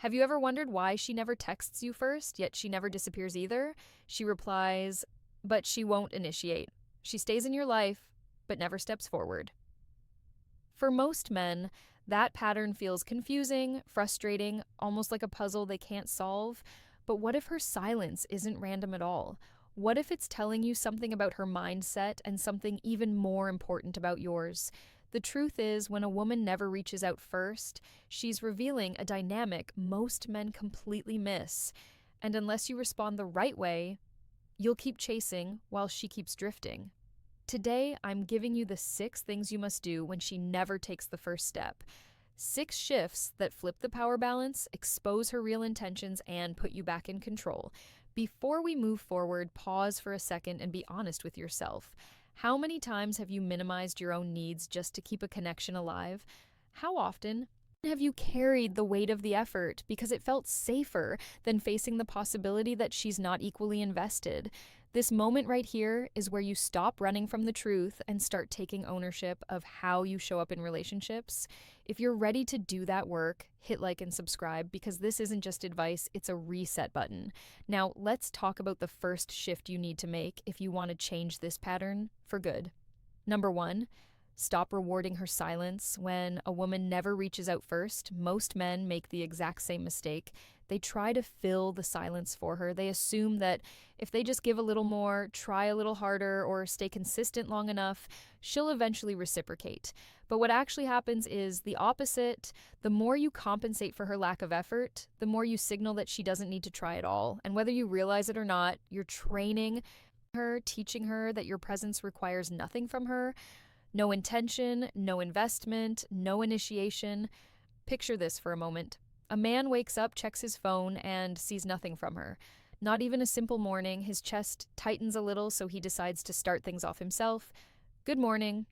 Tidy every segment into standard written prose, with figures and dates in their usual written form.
Have you ever wondered why she never texts you first, yet she never disappears either? She replies, but she won't initiate. She stays in your life, but never steps forward. For most men, that pattern feels confusing, frustrating, almost like a puzzle they can't solve. But what if her silence isn't random at all? What if it's telling you something about her mindset and something even more important about yours? The truth is, when a woman never reaches out first, she's revealing a dynamic most men completely miss. And unless you respond the right way, you'll keep chasing while she keeps drifting. Today, I'm giving you the 6 things you must do when she never takes the first step. 6 shifts that flip the power balance, expose her real intentions, and put you back in control. Before we move forward, pause for a second and be honest with yourself. How many times have you minimized your own needs just to keep a connection alive? How often have you carried the weight of the effort because it felt safer than facing the possibility that she's not equally invested? This moment right here is where you stop running from the truth and start taking ownership of how you show up in relationships. If you're ready to do that work, hit like and subscribe because this isn't just advice, it's a reset button. Now, let's talk about the first shift you need to make if you want to change this pattern for good. Number 1, stop rewarding her silence. When a woman never reaches out first, most men make the exact same mistake. They try to fill the silence for her. They assume that if they just give a little more, try a little harder, or stay consistent long enough, she'll eventually reciprocate. But what actually happens is the opposite. The more you compensate for her lack of effort, the more you signal that she doesn't need to try at all. And whether you realize it or not, you're training her, teaching her that your presence requires nothing from her. No intention, no investment, no initiation. Picture this for a moment. A man wakes up, checks his phone, and sees nothing from her. Not even a simple morning. His chest tightens a little, so he decides to start things off himself. Good morning.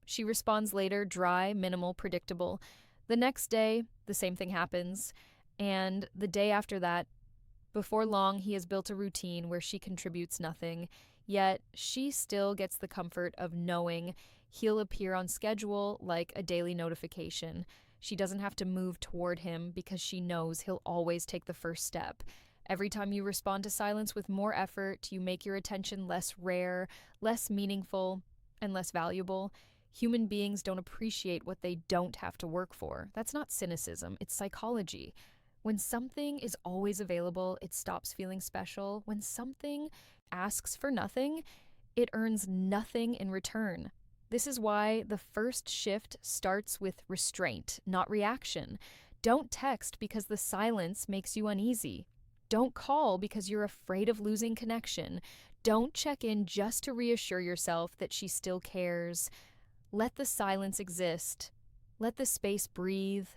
She responds later, dry, minimal, predictable. The next day, the same thing happens. And the day after that, before long, he has built a routine where she contributes nothing, yet she still gets the comfort of knowing he'll appear on schedule like a daily notification. She doesn't have to move toward him because she knows he'll always take the first step. Every time you respond to silence with more effort, you make your attention less rare, less meaningful, and less valuable. Human beings don't appreciate what they don't have to work for. That's not cynicism, it's psychology. When something is always available, it stops feeling special. When something asks for nothing, it earns nothing in return. This is why the first shift starts with restraint, not reaction. Don't text because the silence makes you uneasy. Don't call because you're afraid of losing connection. Don't check in just to reassure yourself that she still cares. Let the silence exist. Let the space breathe.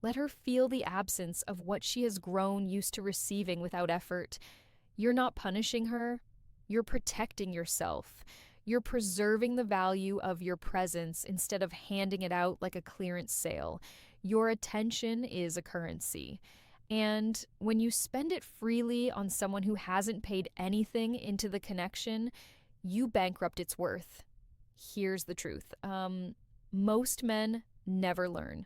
Let her feel the absence of what she has grown used to receiving without effort. You're not punishing her. You're protecting yourself. You're preserving the value of your presence instead of handing it out like a clearance sale. Your attention is a currency. And when you spend it freely on someone who hasn't paid anything into the connection, you bankrupt its worth. Here's the truth. Most men never learn.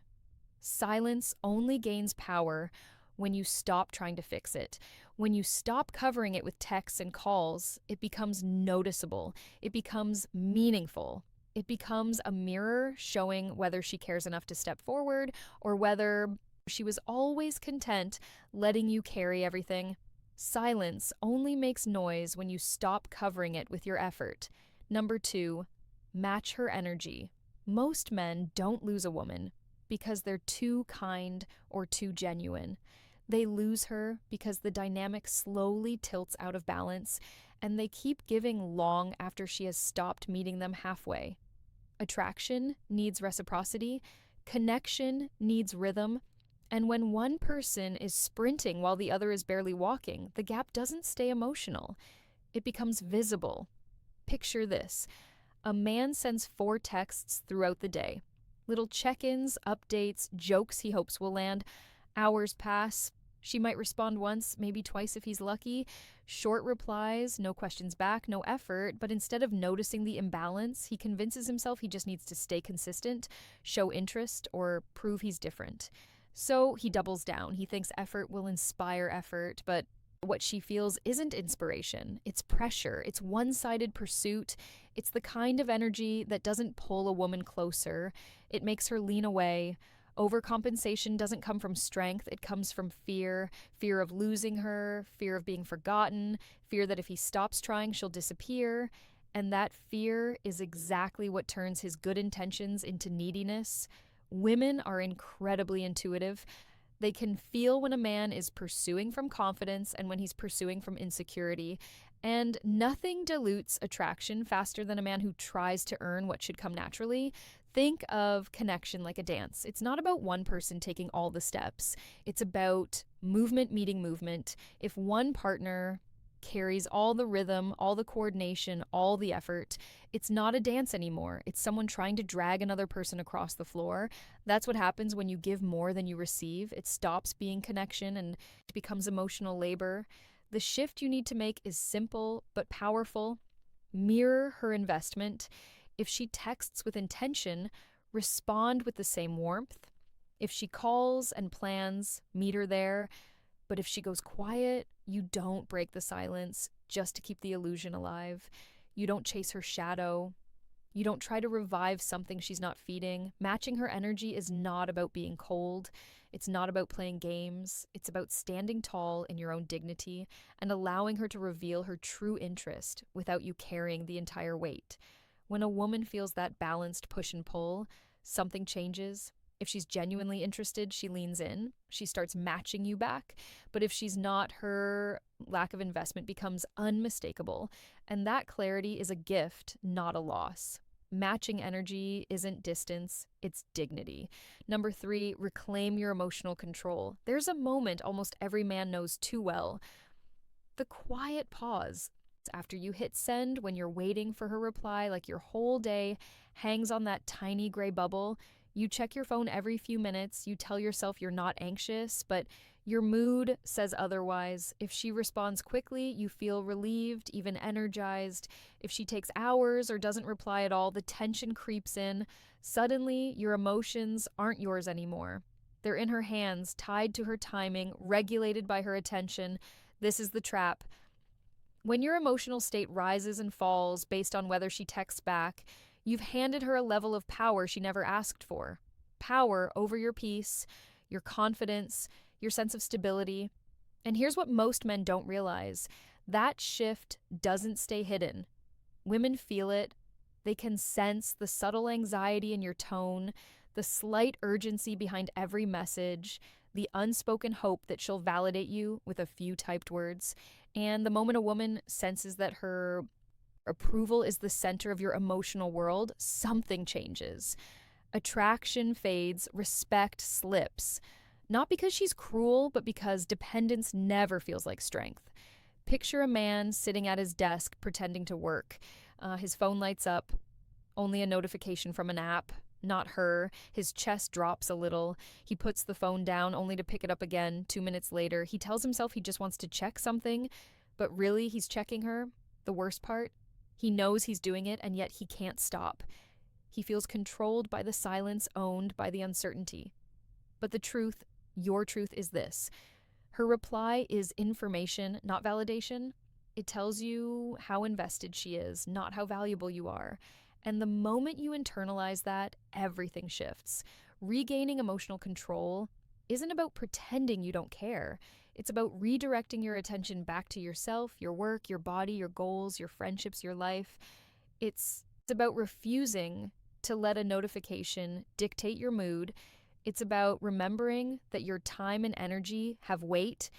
Silence only gains power when you stop trying to fix it. When you stop covering it with texts and calls, it becomes noticeable. It becomes meaningful. It becomes a mirror showing whether she cares enough to step forward or whether she was always content letting you carry everything. Silence only makes noise when you stop covering it with your effort. Number 2, match her energy. Most men don't lose a woman because they're too kind or too genuine. They lose her because the dynamic slowly tilts out of balance, and they keep giving long after she has stopped meeting them halfway. Attraction needs reciprocity, connection needs rhythm, and when one person is sprinting while the other is barely walking, the gap doesn't stay emotional. It becomes visible. Picture this. A man sends 4 texts throughout the day. Little check-ins, updates, jokes he hopes will land. Hours pass. She might respond once, maybe twice if he's lucky. Short replies, no questions back, no effort. But instead of noticing the imbalance, he convinces himself he just needs to stay consistent, show interest, or prove he's different. So he doubles down. He thinks effort will inspire effort, but what she feels isn't inspiration. It's pressure. It's one-sided pursuit. It's the kind of energy that doesn't pull a woman closer. It makes her lean away. Overcompensation doesn't come from strength. It comes from fear. Fear of losing her, fear of being forgotten, fear that if he stops trying, she'll disappear. And that fear is exactly what turns his good intentions into neediness. Women are incredibly intuitive. They can feel when a man is pursuing from confidence and when he's pursuing from insecurity. And nothing dilutes attraction faster than a man who tries to earn what should come naturally. Think of connection like a dance. It's not about one person taking all the steps. It's about movement meeting movement. If one partner carries all the rhythm, all the coordination, all the effort, it's not a dance anymore. It's someone trying to drag another person across the floor. That's what happens when you give more than you receive. It stops being connection and it becomes emotional labor. The shift you need to make is simple but powerful. Mirror her investment. If she texts with intention, respond with the same warmth. If she calls and plans, meet her there. But if she goes quiet, you don't break the silence just to keep the illusion alive. You don't chase her shadow. You don't try to revive something she's not feeding. Matching her energy is not about being cold. It's not about playing games. It's about standing tall in your own dignity and allowing her to reveal her true interest without you carrying the entire weight. When a woman feels that balanced push and pull, something changes. If she's genuinely interested, she leans in. She starts matching you back. But if she's not, her lack of investment becomes unmistakable. And that clarity is a gift, not a loss. Matching energy isn't distance, it's dignity. Number 3, reclaim your emotional control. There's a moment almost every man knows too well. The quiet pause. After you hit send, when you're waiting for her reply, like your whole day hangs on that tiny gray bubble. You check your phone every few minutes. You tell yourself you're not anxious, but your mood says otherwise. If she responds quickly, you feel relieved, even energized. If she takes hours or doesn't reply at all, the tension creeps in. Suddenly, your emotions aren't yours anymore. They're in her hands, tied to her timing, regulated by her attention. This is the trap. When your emotional state rises and falls based on whether she texts back, you've handed her a level of power she never asked for. Power over your peace, your confidence, your sense of stability. And here's what most men don't realize. That shift doesn't stay hidden. Women feel it. They can sense the subtle anxiety in your tone, the slight urgency behind every message, the unspoken hope that she'll validate you with a few typed words. And the moment a woman senses that her approval is the center of your emotional world, something changes. Attraction fades, respect slips. Not because she's cruel, but because dependence never feels like strength. Picture a man sitting at his desk pretending to work. His phone lights up, only a notification from an app, not her. His chest drops a little. He puts the phone down only to pick it up again 2 minutes later. He tells himself he just wants to check something, but really he's checking her. The worst part? He knows he's doing it, and yet he can't stop. He feels controlled by the silence, owned by the uncertainty. But the truth, your truth, is this. Her reply is information, not validation. It tells you how invested she is, not how valuable you are. And the moment you internalize that, everything shifts. Regaining emotional control isn't about pretending you don't care. It's about redirecting your attention back to yourself, your work, your body, your goals, your friendships, your life. It's about refusing to let a notification dictate your mood. It's about remembering that your time and energy have weight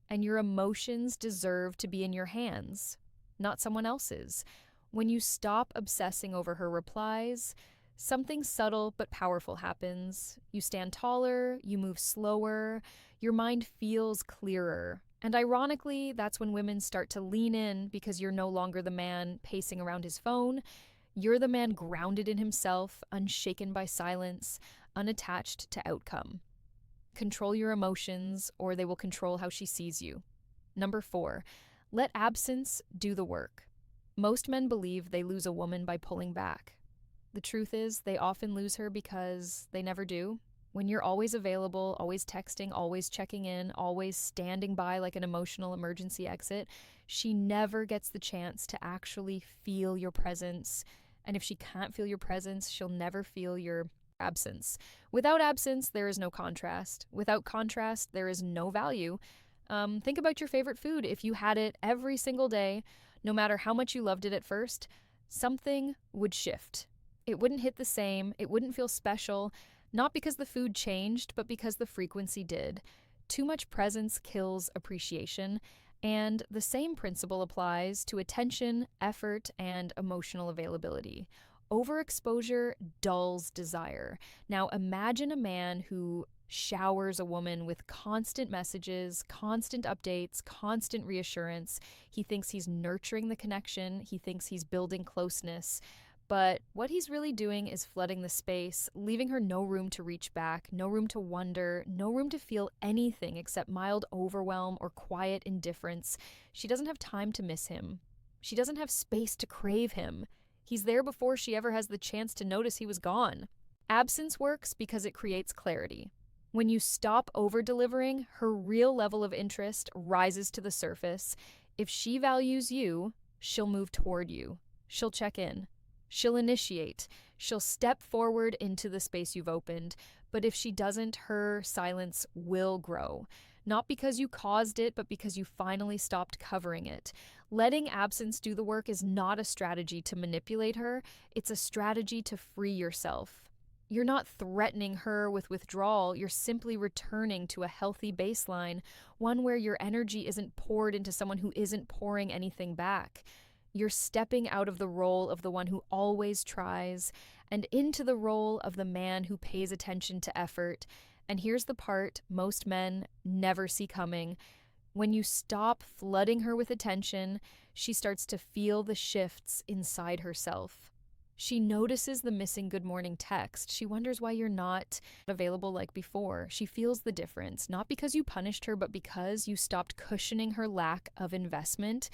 and your emotions deserve to be in your hands, not someone else's. When you stop obsessing over her replies, something subtle but powerful happens. You stand taller, you move slower, your mind feels clearer. And ironically, that's when women start to lean in because you're no longer the man pacing around his phone. You're the man grounded in himself, unshaken by silence, unattached to outcome. Control your emotions, or they will control how she sees you. Number 4, let absence do the work. Most men believe they lose a woman by pulling back. The truth is, they often lose her because they never do. When you're always available, always texting, always checking in, always standing by like an emotional emergency exit, she never gets the chance to actually feel your presence. And if she can't feel your presence, she'll never feel your absence. Without absence, there is no contrast. Without contrast, there is no value. Think about your favorite food. If you had it every single day, no matter how much you loved it at first, something would shift. It wouldn't hit the same, it wouldn't feel special, not because the food changed, but because the frequency did. Too much presence kills appreciation, and the same principle applies to attention, effort, and emotional availability. Overexposure dulls desire. Now imagine a man who showers a woman with constant messages, constant updates, constant reassurance. He thinks he's nurturing the connection, he thinks he's building closeness. But what he's really doing is flooding the space, leaving her no room to reach back, no room to wonder, no room to feel anything except mild overwhelm or quiet indifference. She doesn't have time to miss him. She doesn't have space to crave him. He's there before she ever has the chance to notice he was gone. Absence works because it creates clarity. When you stop over-delivering, her real level of interest rises to the surface. If she values you, she'll move toward you. She'll check in. She'll initiate. She'll step forward into the space you've opened. But if she doesn't, her silence will grow. Not because you caused it, but because you finally stopped covering it. Letting absence do the work is not a strategy to manipulate her. It's a strategy to free yourself. You're not threatening her with withdrawal. You're simply returning to a healthy baseline, one where your energy isn't poured into someone who isn't pouring anything back. You're stepping out of the role of the one who always tries and into the role of the man who pays attention to effort. And here's the part most men never see coming. When you stop flooding her with attention, she starts to feel the shifts inside herself. She notices the missing good morning text. She wonders why you're not available like before. She feels the difference, not because you punished her, but because you stopped cushioning her lack of investment.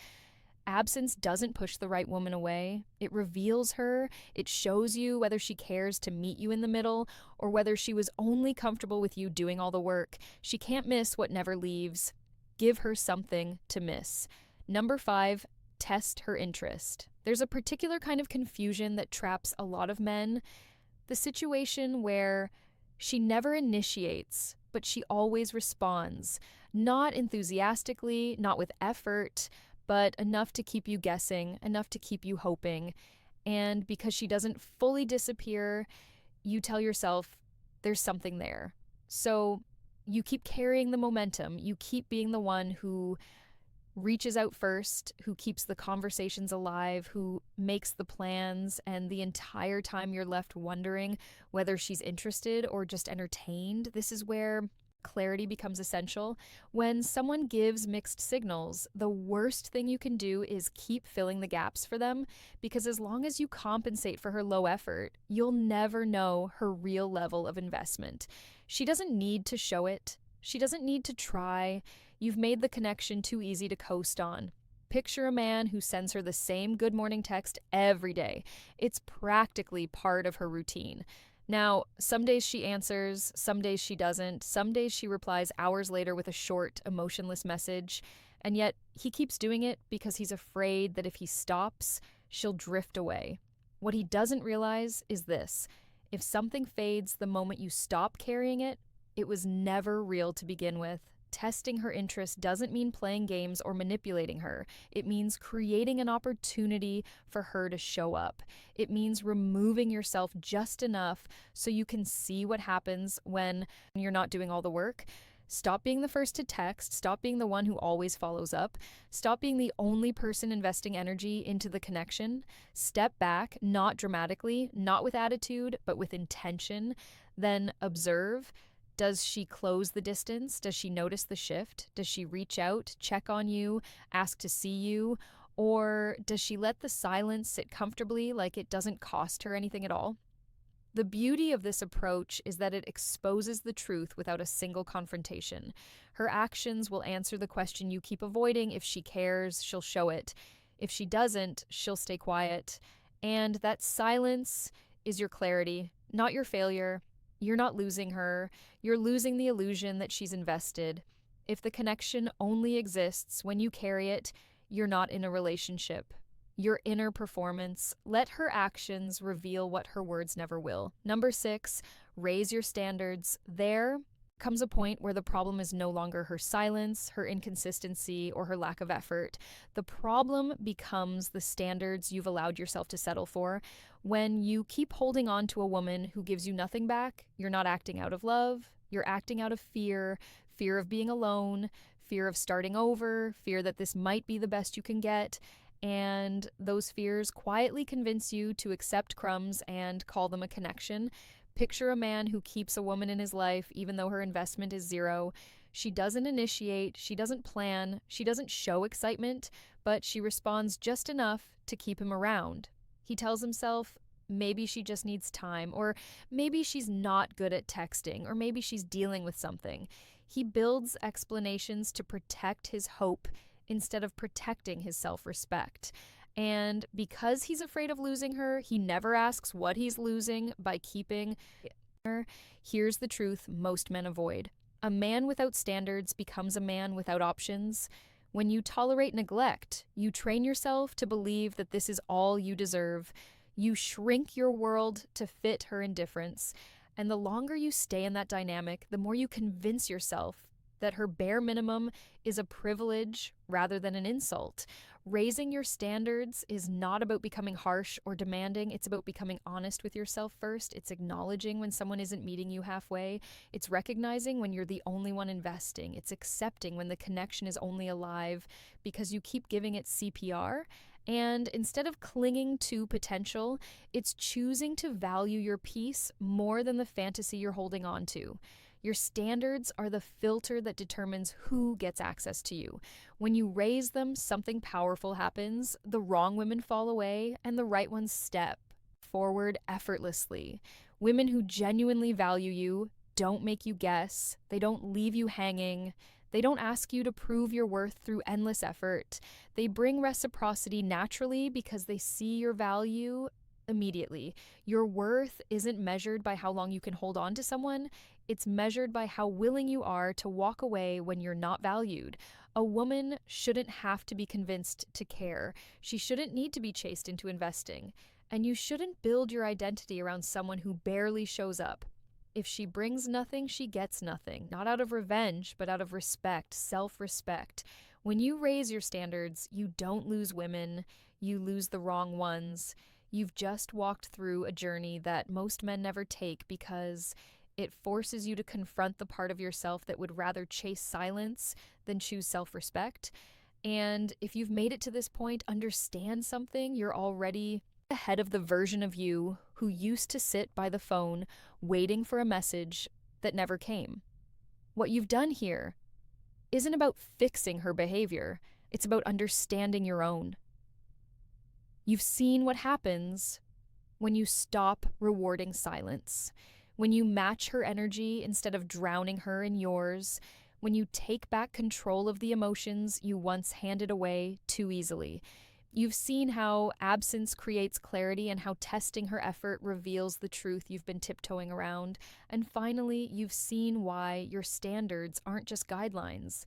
Absence doesn't push the right woman away. It reveals her. It shows you whether she cares to meet you in the middle or whether she was only comfortable with you doing all the work. She can't miss what never leaves. Give her something to miss. Number 5, test her interest. There's a particular kind of confusion that traps a lot of men. The situation where she never initiates, but she always responds. Not enthusiastically, not with effort, but enough to keep you guessing, enough to keep you hoping. And because she doesn't fully disappear, you tell yourself there's something there. So you keep carrying the momentum. You keep being the one who reaches out first, who keeps the conversations alive, who makes the plans, and the entire time you're left wondering whether she's interested or just entertained. This is where clarity becomes essential. When someone gives mixed signals, the worst thing you can do is keep filling the gaps for them, because as long as you compensate for her low effort, you'll never know her real level of investment. She doesn't need to show it. She doesn't need to try. You've made the connection too easy to coast on. Picture a man who sends her the same good morning text every day. It's practically part of her routine. Now, some days she answers, some days she doesn't, some days she replies hours later with a short, emotionless message, and yet he keeps doing it because he's afraid that if he stops, she'll drift away. What he doesn't realize is this: if something fades the moment you stop carrying it, it was never real to begin with. Testing her interest doesn't mean playing games or manipulating her. It means creating an opportunity for her to show up. It means removing yourself just enough so you can see what happens when you're not doing all the work. Stop being the first to text. Stop being the one who always follows up. Stop being the only person investing energy into the connection. Step back, not dramatically, not with attitude, but with intention. Then observe. Does she close the distance? Does she notice the shift? Does she reach out, check on you, ask to see you? Or does she let the silence sit comfortably, like it doesn't cost her anything at all? The beauty of this approach is that it exposes the truth without a single confrontation. Her actions will answer the question you keep avoiding. If she cares, she'll show it. If she doesn't, she'll stay quiet. And that silence is your clarity, not your failure. You're not losing her, you're losing the illusion that she's invested. If the connection only exists when you carry it, you're not in a relationship. Your inner performance, let her actions reveal what her words never will. Number 6, raise your standards. There comes a point where the problem is no longer her silence, her inconsistency, or her lack of effort. The problem becomes the standards you've allowed yourself to settle for. When you keep holding on to a woman who gives you nothing back, you're not acting out of love, you're acting out of fear, fear of being alone, fear of starting over, fear that this might be the best you can get. And those fears quietly convince you to accept crumbs and call them a connection. Picture a man who keeps a woman in his life even though her investment is zero. She doesn't initiate, she doesn't plan, she doesn't show excitement, but she responds just enough to keep him around. He tells himself, maybe she just needs time, or maybe she's not good at texting, or maybe she's dealing with something. He builds explanations to protect his hope instead of protecting his self-respect. And because he's afraid of losing her, he never asks what he's losing by keeping her. Here's the truth most men avoid. A man without standards becomes a man without options. When you tolerate neglect, you train yourself to believe that this is all you deserve. You shrink your world to fit her indifference. And the longer you stay in that dynamic, the more you convince yourself that her bare minimum is a privilege rather than an insult. Raising your standards is not about becoming harsh or demanding. It's about becoming honest with yourself first. It's acknowledging when someone isn't meeting you halfway. It's recognizing when you're the only one investing. It's accepting when the connection is only alive because you keep giving it CPR. And instead of clinging to potential, it's choosing to value your peace more than the fantasy you're holding on to. Your standards are the filter that determines who gets access to you. When you raise them, something powerful happens. The wrong women fall away, and the right ones step forward effortlessly. Women who genuinely value you don't make you guess. They don't leave you hanging. They don't ask you to prove your worth through endless effort. They bring reciprocity naturally because they see your value immediately. Your worth isn't measured by how long you can hold on to someone. It's measured by how willing you are to walk away when you're not valued. A woman shouldn't have to be convinced to care. She shouldn't need to be chased into investing. And you shouldn't build your identity around someone who barely shows up. If she brings nothing, she gets nothing. Not out of revenge, but out of respect, self-respect. When you raise your standards, you don't lose women. You lose the wrong ones. You've just walked through a journey that most men never take because it forces you to confront the part of yourself that would rather chase silence than choose self-respect. And if you've made it to this point, understand something. You're already ahead of the version of you who used to sit by the phone waiting for a message that never came. What you've done here isn't about fixing her behavior. It's about understanding your own. You've seen what happens when you stop rewarding silence, when you match her energy instead of drowning her in yours, when you take back control of the emotions you once handed away too easily. You've seen how absence creates clarity and how testing her effort reveals the truth you've been tiptoeing around. And finally, you've seen why your standards aren't just guidelines.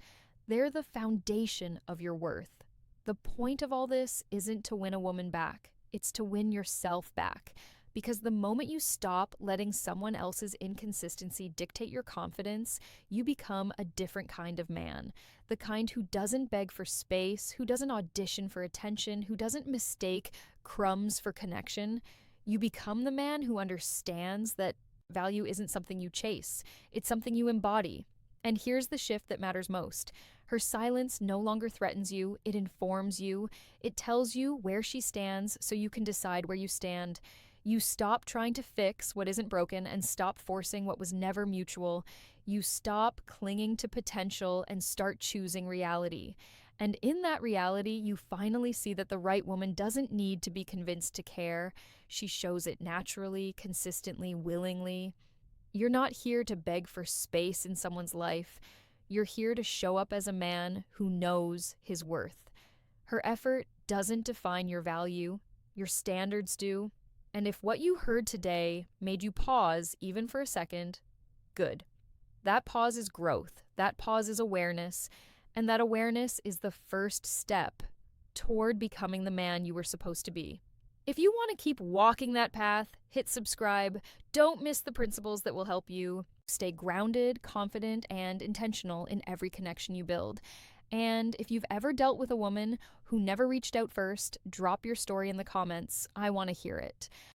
They're the foundation of your worth. The point of all this isn't to win a woman back. It's to win yourself back. Because the moment you stop letting someone else's inconsistency dictate your confidence, you become a different kind of man. The kind who doesn't beg for space, who doesn't audition for attention, who doesn't mistake crumbs for connection. You become the man who understands that value isn't something you chase. It's something you embody. And here's the shift that matters most. Her silence no longer threatens you. It informs you. It tells you where she stands so you can decide where you stand. You stop trying to fix what isn't broken and stop forcing what was never mutual. You stop clinging to potential and start choosing reality. And in that reality, you finally see that the right woman doesn't need to be convinced to care. She shows it naturally, consistently, willingly. You're not here to beg for space in someone's life. You're here to show up as a man who knows his worth. Her effort doesn't define your value. Your standards do. And if what you heard today made you pause, even for a second, good. That pause is growth. That pause is awareness. And that awareness is the first step toward becoming the man you were supposed to be. If you want to keep walking that path, hit subscribe. Don't miss the principles that will help you stay grounded, confident, and intentional in every connection you build. And if you've ever dealt with a woman who never reached out first, drop your story in the comments. I want to hear it.